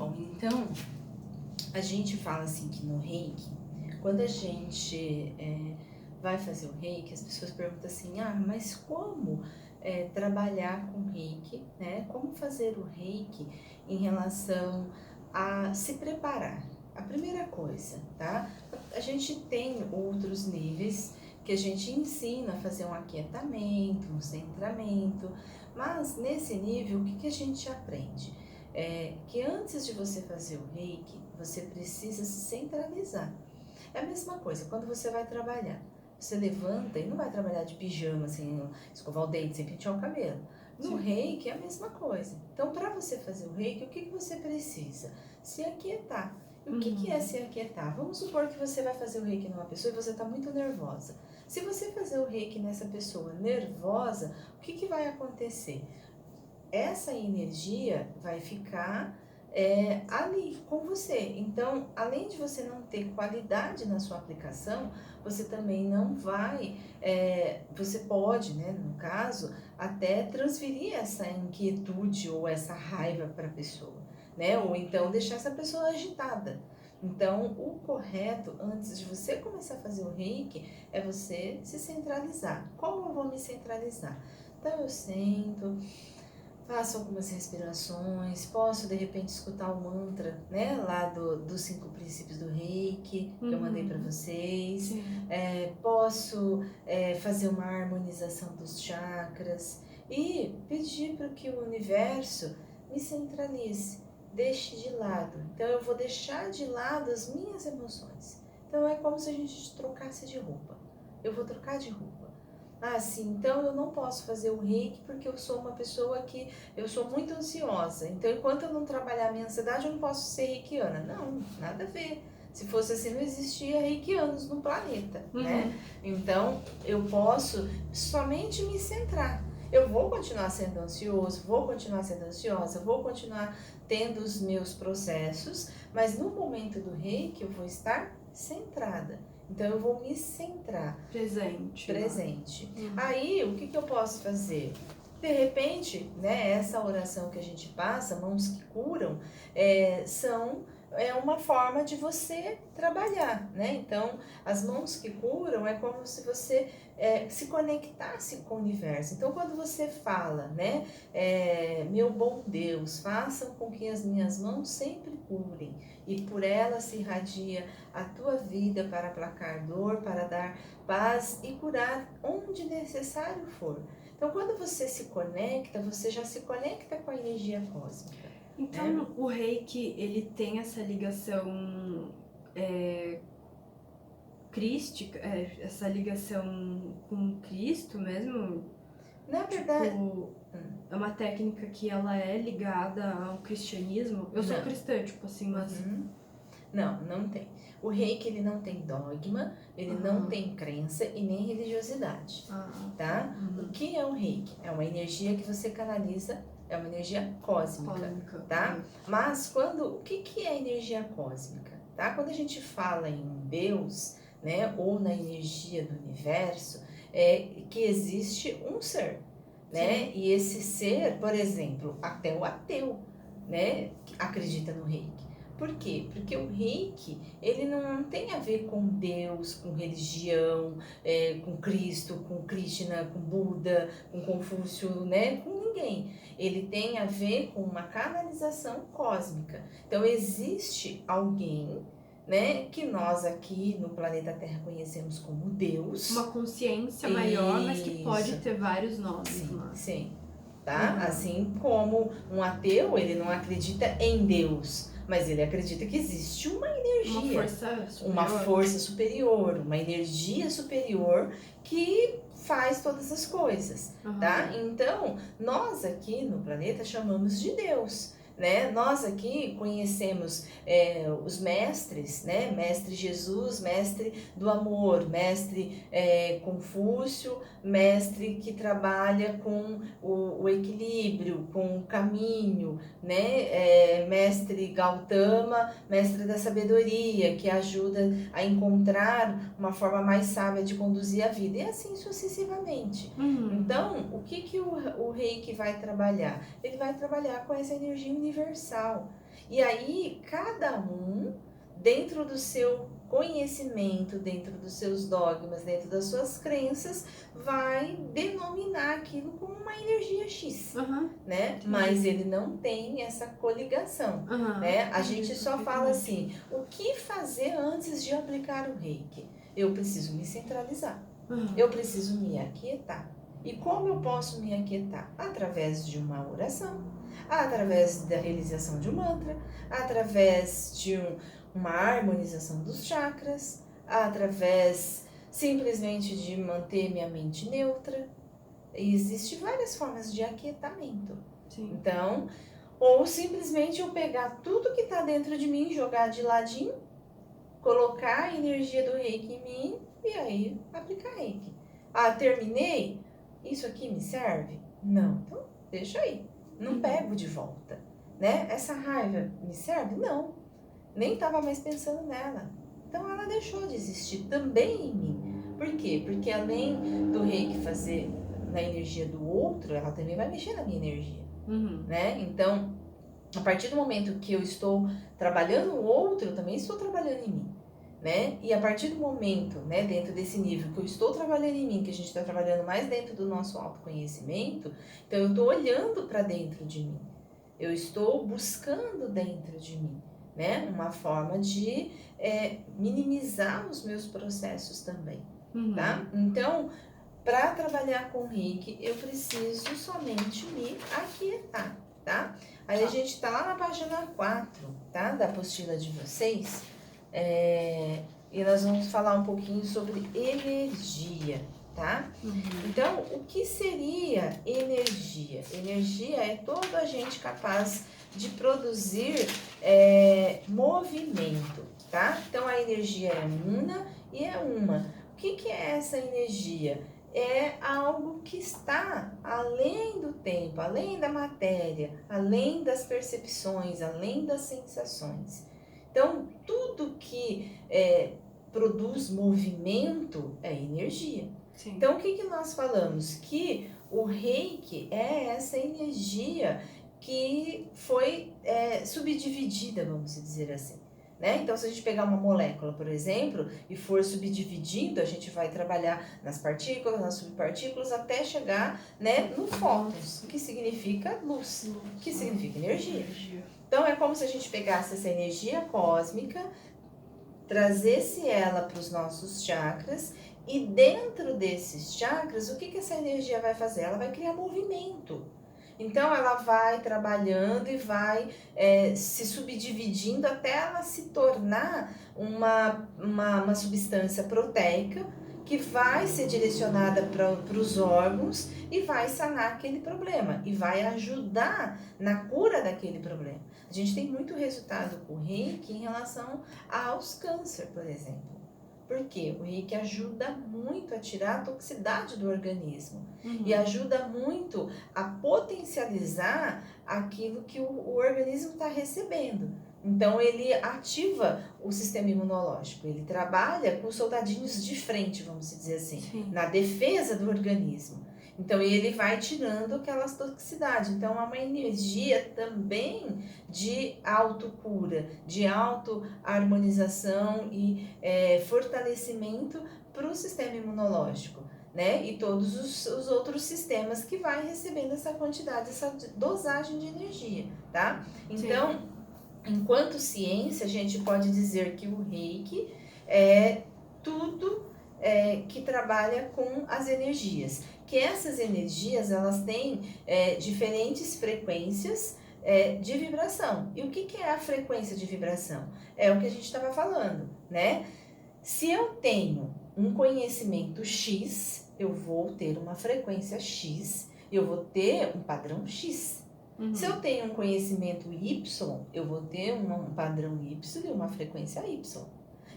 Bom, então, a gente fala assim que no Reiki, quando a gente vai fazer o Reiki, as pessoas perguntam assim, mas como trabalhar com Reiki, né? Como fazer o Reiki em relação a se preparar? A primeira coisa, tá? A gente tem outros níveis que a gente ensina a fazer um aquietamento, um centramento, mas nesse nível, o que a gente aprende? Que antes de você fazer o Reiki, você precisa se centralizar. É a mesma coisa, quando você vai trabalhar, você levanta e não vai trabalhar de pijama, sem escovar o dente, sem pentear o cabelo. No Reiki é a mesma coisa. Então, para você fazer o Reiki, o que você precisa? Se aquietar. E o que é se aquietar? Vamos supor que você vai fazer o Reiki numa pessoa e você está muito nervosa. Se você fazer o Reiki nessa pessoa nervosa, o que vai acontecer? Essa energia vai ficar ali com você. Então, além de você não ter qualidade na sua aplicação, você também não vai, você pode, né, no caso, até transferir essa inquietude ou essa raiva para a pessoa, né? Ou então deixar essa pessoa agitada. Então, o correto, antes de você começar a fazer o Reiki, é você se centralizar. Como eu vou me centralizar? Então, eu sento, faço algumas respirações, posso de repente escutar o mantra, né, lá dos 5 princípios do Reiki, que eu mandei para vocês. Posso fazer uma harmonização dos chakras e pedir para que o universo me centralize, deixe de lado. Então eu vou deixar de lado as minhas emoções. Então é como se a gente trocasse de roupa. Eu vou trocar de roupa. Sim, então eu não posso fazer o Reiki porque eu sou uma pessoa que eu sou muito ansiosa. Então, enquanto eu não trabalhar a minha ansiedade, eu não posso ser reikiana. Não, nada a ver. Se fosse assim, não existia reikianos no planeta, né? Então, eu posso somente me centrar. Eu vou continuar sendo ansioso, vou continuar sendo ansiosa, vou continuar tendo os meus processos, mas no momento do Reiki eu vou estar centrada. Então, eu vou me centrar. Presente. Aí, o que eu posso fazer? De repente, né, essa oração que a gente passa, mãos que curam, é uma forma de você trabalhar, né? Então, as mãos que curam é como se você se conectasse com o universo. Então, quando você fala, né, meu bom Deus, façam com que as minhas mãos sempre curem e por elas se irradia a tua vida para aplacar dor, para dar paz e curar onde necessário for. Então, quando você se conecta, você já se conecta com a energia cósmica. Então, o Reiki, ele tem essa ligação crística, essa ligação com Cristo mesmo? Na verdade... é uma técnica que ela é ligada ao cristianismo? Eu sou cristã, tipo assim, mas... Não tem. O Reiki, ele não tem dogma, ele não tem crença e nem religiosidade, tá? O que é o Reiki? É uma energia que você canaliza, é uma energia cósmica, tá? Mas o que é energia cósmica, tá? Quando a gente fala em Deus, né, ou na energia do universo, que existe um ser, né? E esse ser, por exemplo, até o ateu, né, acredita no Reiki. Por quê? Porque o Reiki, ele não tem a ver com Deus, com religião, com Cristo, com Krishna, com Buda, com Confúcio, né? Com ninguém. Ele tem a ver com uma canalização cósmica. Então, existe alguém, né, que nós aqui no planeta Terra conhecemos como Deus. Uma consciência maior, mas que pode ter vários nomes. Sim. Tá? Assim como um ateu, ele não acredita em Deus, mas ele acredita que existe uma energia, uma força superior, uma energia superior que faz todas as coisas, tá? Então, nós aqui no planeta chamamos de Deus, né? Nós aqui conhecemos os mestres, né? Mestre Jesus, mestre do amor, mestre Confúcio, mestre que trabalha com o equilíbrio, com o caminho, né? Mestre Gautama, mestre da sabedoria, que ajuda a encontrar uma forma mais sábia de conduzir a vida, e assim sucessivamente. Então, o que o Reiki vai trabalhar? Ele vai trabalhar com essa energia universal. E aí, cada um, dentro do seu conhecimento, dentro dos seus dogmas, dentro das suas crenças, vai denominar aquilo como uma energia X, né? Mas ele não tem essa coligação, né? A gente só fala assim, o que fazer antes de aplicar o reiki? Eu preciso me centralizar, eu preciso me aquietar. E como eu posso me aquietar? Através de uma oração, através da realização de um mantra, através de uma harmonização dos chakras, através simplesmente de manter minha mente neutra. E existem várias formas de aquietamento. Sim. Então, ou simplesmente eu pegar tudo que está dentro de mim, jogar de ladinho, colocar a energia do reiki em mim e aí aplicar reiki. Ah, terminei? Isso aqui me serve? Não. Então, deixa aí. Não pego de volta, né? Essa raiva me serve? Não. Nem estava mais pensando nela. Então, ela deixou de existir também em mim. Por quê? Porque além do reiki fazer na energia do outro, ela também vai mexer na minha energia, né? Então, a partir do momento que eu estou trabalhando o outro, eu também estou trabalhando em mim, né? E a partir do momento, né, dentro desse nível que eu estou trabalhando em mim, que a gente está trabalhando mais dentro do nosso autoconhecimento, então eu estou olhando para dentro de mim, eu estou buscando dentro de mim, né? Uma forma de minimizar os meus processos também, tá? Então, para trabalhar com reiki, eu preciso somente me aquietar, tá? Aí a gente tá lá na página 4, tá? Da apostila de vocês. E nós vamos falar um pouquinho sobre energia, tá? Então, o que seria energia? Energia é todo agente capaz de produzir movimento, tá? Então, a energia é una e é uma. O que é essa energia? É algo que está além do tempo, além da matéria, além das percepções, além das sensações. Então, tudo que produz movimento é energia. Sim. Então, o que nós falamos? Que o reiki é essa energia que foi subdividida, vamos dizer assim. Né? Então, se a gente pegar uma molécula, por exemplo, e for subdividindo, a gente vai trabalhar nas partículas, nas subpartículas, até chegar, né, no fótons, que significa luz, que significa energia. Então, é como se a gente pegasse essa energia cósmica, trazesse ela para os nossos chakras, e dentro desses chakras, o que essa energia vai fazer? Ela vai criar movimento. Então, ela vai trabalhando e vai se subdividindo até ela se tornar uma substância proteica que vai ser direcionada para os órgãos e vai sanar aquele problema e vai ajudar na cura daquele problema. A gente tem muito resultado com o reiki em relação aos câncer, por exemplo. Por quê? O reiki ajuda muito a tirar a toxicidade do organismo e ajuda muito a potencializar aquilo que o organismo está recebendo. Então, ele ativa o sistema imunológico, ele trabalha com os soldadinhos de frente, vamos dizer assim, Sim. na defesa do organismo. Então, ele vai tirando aquelas toxicidades. Então, é uma energia também de autocura, de auto-harmonização e fortalecimento para o sistema imunológico, né? E todos os outros sistemas que vai recebendo essa quantidade, essa dosagem de energia, tá? Então, Sim. enquanto ciência, a gente pode dizer que o reiki é tudo que trabalha com as energias. Que essas energias, elas têm diferentes frequências de vibração. E o que é a frequência de vibração? É o que a gente estava falando, né? Se eu tenho um conhecimento X, eu vou ter uma frequência X, eu vou ter um padrão X. Se eu tenho um conhecimento Y, eu vou ter um padrão Y e uma frequência Y.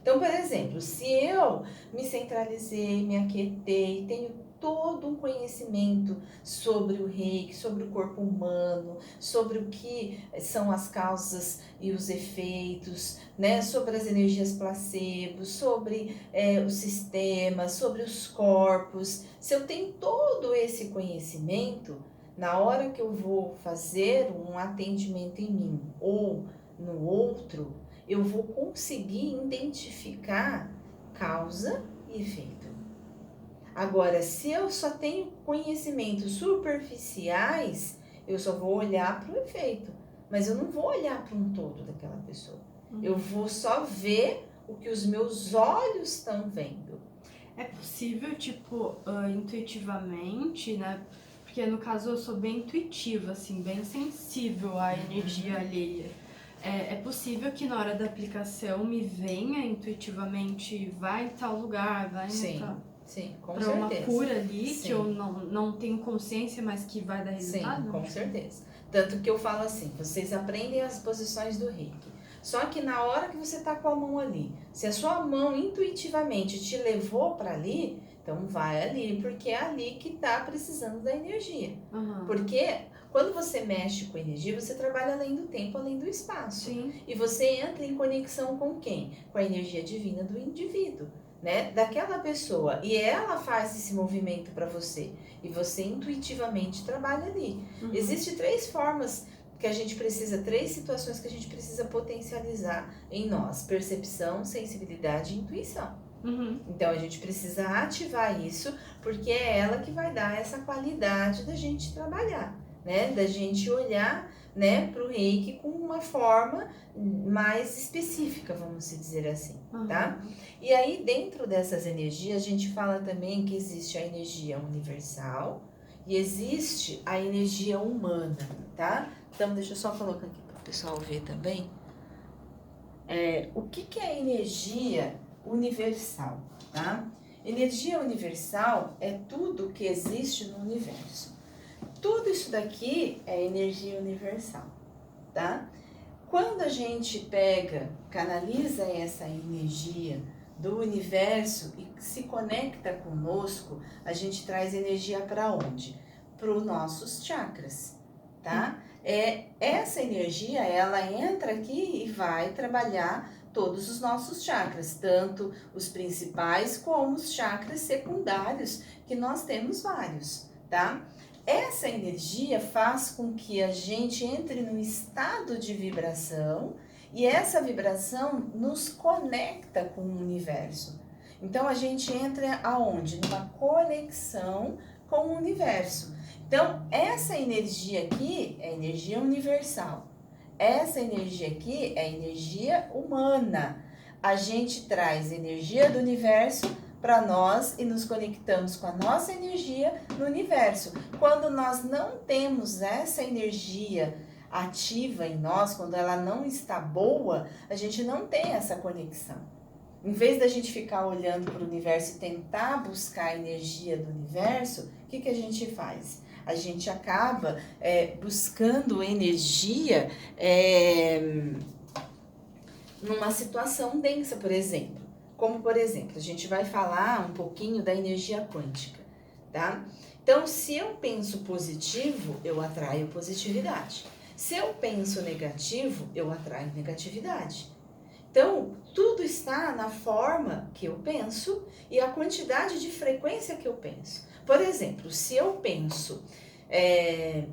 Então, por exemplo, se eu me centralizei, me aquietei, tenho todo um conhecimento sobre o reiki, sobre o corpo humano, sobre o que são as causas e os efeitos, né? Sobre as energias placebo, sobre o sistema, sobre os corpos. Se eu tenho todo esse conhecimento, na hora que eu vou fazer um atendimento em mim ou no outro, eu vou conseguir identificar causa e efeito. Agora, se eu só tenho conhecimentos superficiais, eu só vou olhar para o efeito, mas eu não vou olhar para um todo daquela pessoa. Eu vou só ver o que os meus olhos estão vendo. É possível, tipo, intuitivamente, né? Porque no caso eu sou bem intuitiva, assim, bem sensível à energia alheia. É possível que na hora da aplicação me venha intuitivamente, vai em tal lugar, vai em tal... Sim, com pra certeza. Uma cura ali, sim. Que eu não tenho consciência, mas que vai dar resultado? Sim, com certeza. Tanto que eu falo assim, vocês aprendem as posições do reiki. Só que na hora que você tá com a mão ali, se a sua mão intuitivamente te levou para ali, então vai ali, porque é ali que tá precisando da energia. Porque quando você mexe com energia, você trabalha além do tempo, além do espaço. Sim. E você entra em conexão com quem? Com a energia divina do indivíduo. Né, daquela pessoa, e ela faz esse movimento para você, e você intuitivamente trabalha ali. Existem 3 formas que a gente precisa, 3 situações que a gente precisa potencializar em nós: percepção, sensibilidade e intuição. Então a gente precisa ativar isso, porque é ela que vai dar essa qualidade da gente trabalhar, né, da gente olhar, né, para o reiki com uma forma mais específica, vamos dizer assim, tá? E aí, dentro dessas energias, a gente fala também que existe a energia universal e existe a energia humana, tá? Então, deixa eu só colocar aqui para o pessoal ver também. O que é energia universal, tá? Energia universal é tudo que existe no universo. Tudo isso daqui é energia universal, tá? Quando a gente pega, canaliza essa energia do universo e se conecta conosco, a gente traz energia para onde? Para os nossos chakras, tá? Essa energia, ela entra aqui e vai trabalhar todos os nossos chakras, tanto os principais como os chakras secundários, que nós temos vários, tá? Essa energia faz com que a gente entre num estado de vibração e essa vibração nos conecta com o universo. Então a gente entra aonde? Numa conexão com o universo. Então essa energia aqui é energia universal. Essa energia aqui é energia humana. A gente traz energia do universo para nós e nos conectamos com a nossa energia no universo. Quando nós não temos essa energia ativa em nós, quando ela não está boa, a gente não tem essa conexão. Em vez da gente ficar olhando para o universo e tentar buscar a energia do universo, o que a gente faz? A gente acaba buscando energia numa situação densa, por exemplo. Como, por exemplo, a gente vai falar um pouquinho da energia quântica, tá? Então, se eu penso positivo, eu atraio positividade. Se eu penso negativo, eu atraio negatividade. Então, tudo está na forma que eu penso e a quantidade de frequência que eu penso. Por exemplo, se eu penso,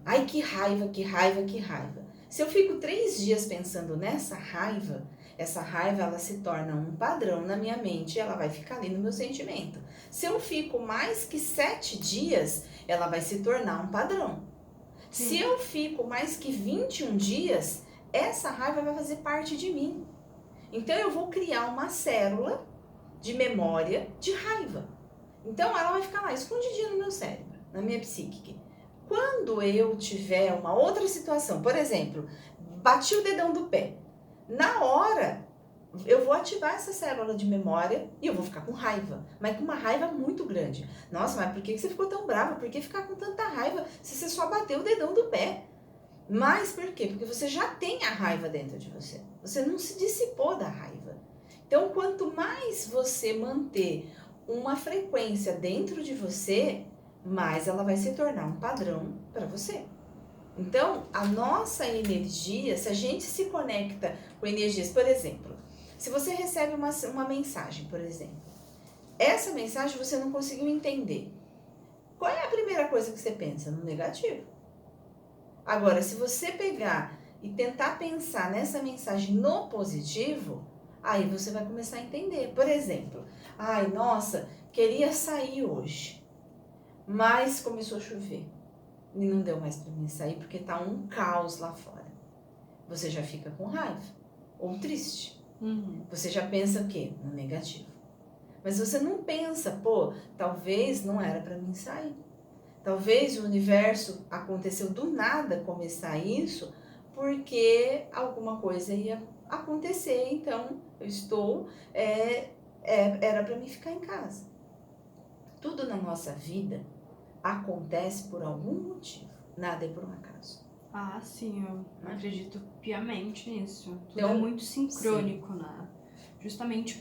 ai que raiva, que raiva, que raiva. Se eu fico 3 dias pensando nessa raiva, essa raiva ela se torna um padrão na minha mente e ela vai ficar ali no meu sentimento. Se eu fico mais que 7 dias, ela vai se tornar um padrão. Sim. Se eu fico mais que 21 dias, essa raiva vai fazer parte de mim. Então eu vou criar uma célula de memória de raiva. Então ela vai ficar lá escondidinha no meu cérebro, na minha psíquica. Quando eu tiver uma outra situação, por exemplo, bati o dedão do pé, na hora eu vou ativar essa célula de memória e eu vou ficar com raiva, mas com uma raiva muito grande. Nossa, mas por que você ficou tão brava? Por que ficar com tanta raiva se você só bateu o dedão do pé? Mas por quê? Porque você já tem a raiva dentro de você. Você não se dissipou da raiva. Então, quanto mais você manter uma frequência dentro de você, mais ela vai se tornar um padrão para você. Então, a nossa energia, se a gente se conecta com energias, por exemplo, se você recebe uma mensagem, por exemplo, essa mensagem você não conseguiu entender. Qual é a primeira coisa que você pensa? No negativo. Agora, se você pegar e tentar pensar nessa mensagem no positivo, aí você vai começar a entender. Por exemplo, ai, nossa, queria sair hoje, mas começou a chover e não deu mais para mim sair porque tá um caos lá fora. Você já fica com raiva ou triste. Você já pensa o quê? No negativo. Mas você não pensa, pô, talvez não era para mim sair. Talvez o universo aconteceu do nada começar isso porque alguma coisa ia acontecer, então eu estou, era para mim ficar em casa. Tudo na nossa vida acontece por algum motivo, nada é por um acaso. Ah, sim, eu acredito piamente nisso. Tudo Então, é muito sincrônico, né? Justamente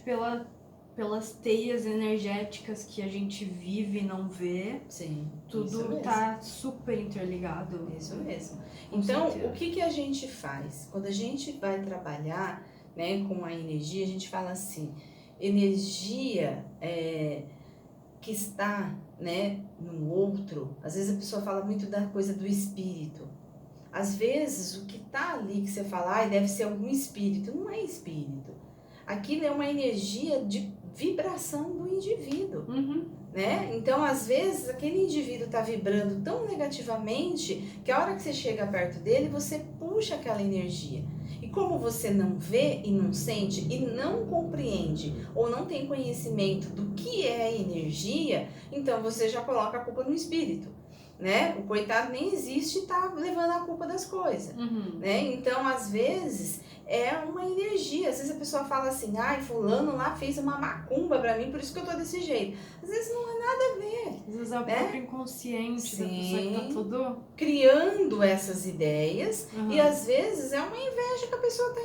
pelas teias energéticas que a gente vive e não vê. Sim, tudo tá super interligado. Isso mesmo. Com então, certeza. o que a gente faz? Quando a gente vai trabalhar, né, com a energia, a gente fala assim, energia que está, né, no outro. Às vezes a pessoa fala muito da coisa do espírito. Às vezes o que está ali que você fala, ai, deve ser algum espírito. Não é espírito. Aquilo é uma energia de vibração do indivíduo. Né? Então, às vezes, aquele indivíduo está vibrando tão negativamente que a hora que você chega perto dele, você puxa aquela energia. E como você não vê e não sente e não compreende ou não tem conhecimento do que é energia, então você já coloca a culpa no espírito. Né? O coitado nem existe e tá levando a culpa das coisas. Né? Então, às vezes, é uma energia. Às vezes a pessoa fala assim, ai, fulano lá fez uma macumba pra mim, por isso que eu tô desse jeito. Às vezes não é nada a ver. Às vezes é o próprio inconsciente da pessoa que tá todo criando essas ideias e às vezes é uma inveja que a pessoa tá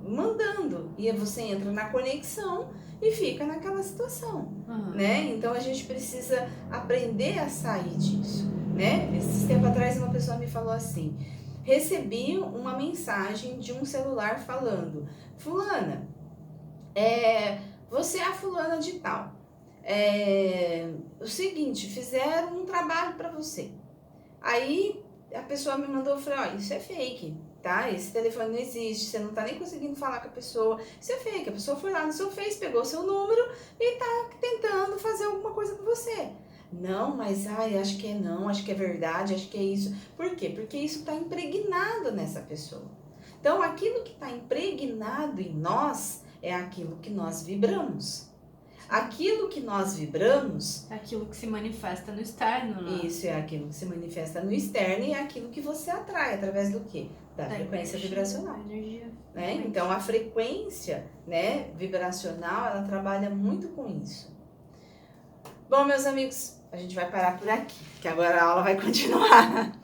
mandando. E aí você entra na conexão e fica naquela situação, né? Então a gente precisa aprender a sair disso, né? Esse tempo atrás uma pessoa me falou assim, recebi uma mensagem de um celular falando, fulana, você é a fulana de tal, o seguinte, fizeram um trabalho para você. Aí a pessoa me mandou, eu falei, ó, isso é fake, tá? Esse telefone não existe, você não tá nem conseguindo falar com a pessoa, isso é fake, a pessoa foi lá no seu Face, pegou seu número e tá tentando fazer alguma coisa com você. Não, mas acho que não, acho que é verdade, acho que é isso. Por quê? Porque isso está impregnado nessa pessoa. Então, aquilo que está impregnado em nós é aquilo que nós vibramos. Aquilo que nós vibramos... é aquilo que se manifesta no externo, né? Isso, é aquilo que se manifesta no externo e é aquilo que você atrai, através do quê? Da frequência vibracional. Energia. Né? Então, a frequência, né, vibracional, ela trabalha muito com isso. Bom, meus amigos, a gente vai parar por aqui, que agora a aula vai continuar.